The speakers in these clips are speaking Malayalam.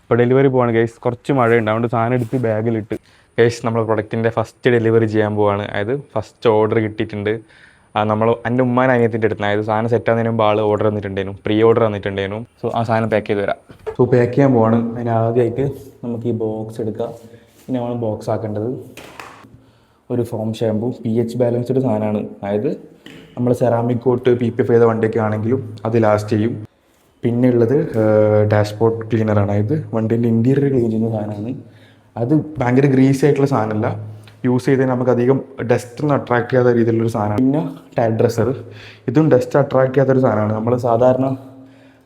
ഇപ്പോൾ ഡെലിവറി പോവാണ് ഗൈസ്. കുറച്ച് മഴയുണ്ട്, അതുകൊണ്ട് സാധനം എടുത്ത് ബാഗിലിട്ട്. ഗൈസ് നമ്മൾ പ്രൊഡക്റ്റിൻ്റെ ഫസ്റ്റ് ഡെലിവറി ചെയ്യാൻ പോവാണ്. അതായത് ഫസ്റ്റ് ഓർഡർ കിട്ടിയിട്ടുണ്ട്. നമ്മൾ എൻ്റെ ഉമ്മാൻ അനിയത്തിൻ്റെ അടുത്ത്, അതായത് സാധനം സെറ്റ് ആകുന്നതിന് മുമ്പ് ആൾ ഓർഡർ തന്നിട്ടുണ്ടായിരുന്നു, പ്രീ ഓർഡർ തന്നിട്ടുണ്ടായിരുന്നു. സോ ആ സാധനം പാക്ക് ചെയ്ത് തരാം. സോ പാക്ക് ചെയ്യാൻ പോവാണ്. അതിന് ആദ്യമായിട്ട് നമുക്ക് ഈ ബോക്സ് എടുക്കാം. പിന്നെ നമ്മൾ ബോക്സ് ആക്കേണ്ടത് ഒരു ഫോം ഷാമ്പു, pH ബാലൻസ്ഡ് സാധനമാണ്. അതായത് നമ്മൾ സെറാമിക് കോട്ട് PPF ചെയ്ത വണ്ടിയൊക്കെ ആണെങ്കിലും അത് ലാസ്റ്റ് ചെയ്യും. പിന്നെ ഉള്ളത് ഡാഷ്ബോർഡ് ക്ലീനറാണ്. അതായത് വണ്ടീൻ്റെ ഇൻറ്റീരിയർ ക്ലീൻ ചെയ്യുന്ന സാധനമാണ്. അത് ഭയങ്കര ഗ്രീസി ആയിട്ടുള്ള സാധനമല്ല, യൂസ് ചെയ്താൽ നമുക്ക് അധികം ഡസ്റ്റൊന്നും അട്രാക്ട് ചെയ്യാത്ത രീതിയിലുള്ളൊരു സാധനമാണ്. പിന്നെ ടാഗ് ഡ്രസ്സർ, ഇതും ഡസ്റ്റ് അട്രാക്ട് ചെയ്യാത്തൊരു സാധനമാണ്. നമ്മൾ സാധാരണ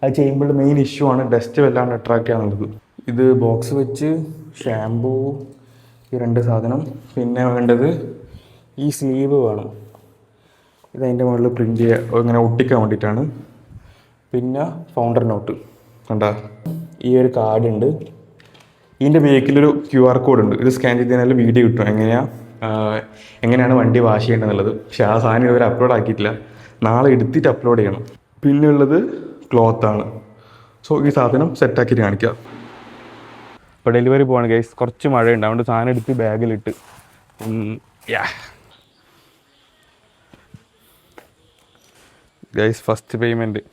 അത് ചെയ്യുമ്പോൾ മെയിൻ ഇഷ്യൂ ആണ് ഡസ്റ്റ് വല്ലാണ്ട് അട്രാക്ട് ചെയ്യാന്നുള്ളത്. ഇത് ബോക്സ് വെച്ച് ഷാമ്പൂ, ഈ 2 സാധനം. പിന്നെ വേണ്ടത് ഈ സ്ലീവ് വേണം. ഇതതിൻ്റെ മുകളിൽ പ്രിൻ്റ് ചെയ്യുക, ഇങ്ങനെ ഒട്ടിക്കാൻ വേണ്ടിയിട്ടാണ്. പിന്നെ ഫൗണ്ടർ നോട്ട് കണ്ട, ഈ ഒരു കാർഡ് ഉണ്ട്. ഇതിൻ്റെ ബേക്കിലൊരു QR കോഡ് ഉണ്ട്. ഇത് സ്കാൻ ചെയ്ത് കഴിഞ്ഞാൽ വീഡിയോ കിട്ടും എങ്ങനെയാണ് വണ്ടി വാഷ് ചെയ്യേണ്ടതെന്നുള്ളത്. പക്ഷേ ആ സാധനം ഇതുവരെ അപ്ലോഡ് ആക്കിയിട്ടില്ല, നാളെ എടുത്തിട്ട് അപ്ലോഡ് ചെയ്യണം. പിന്നെ ഉള്ളത് ക്ലോത്താണ്. സോ ഈ സാധനം സെറ്റാക്കിയിട്ട് കാണിക്കാം. ഇപ്പോൾ ഡെലിവറി പോവാണ് ഗൈസ്. കുറച്ച് മഴയുണ്ട്, അതുകൊണ്ട് സാധനം എടുത്ത് ബാഗിലിട്ട്. Guys first payment.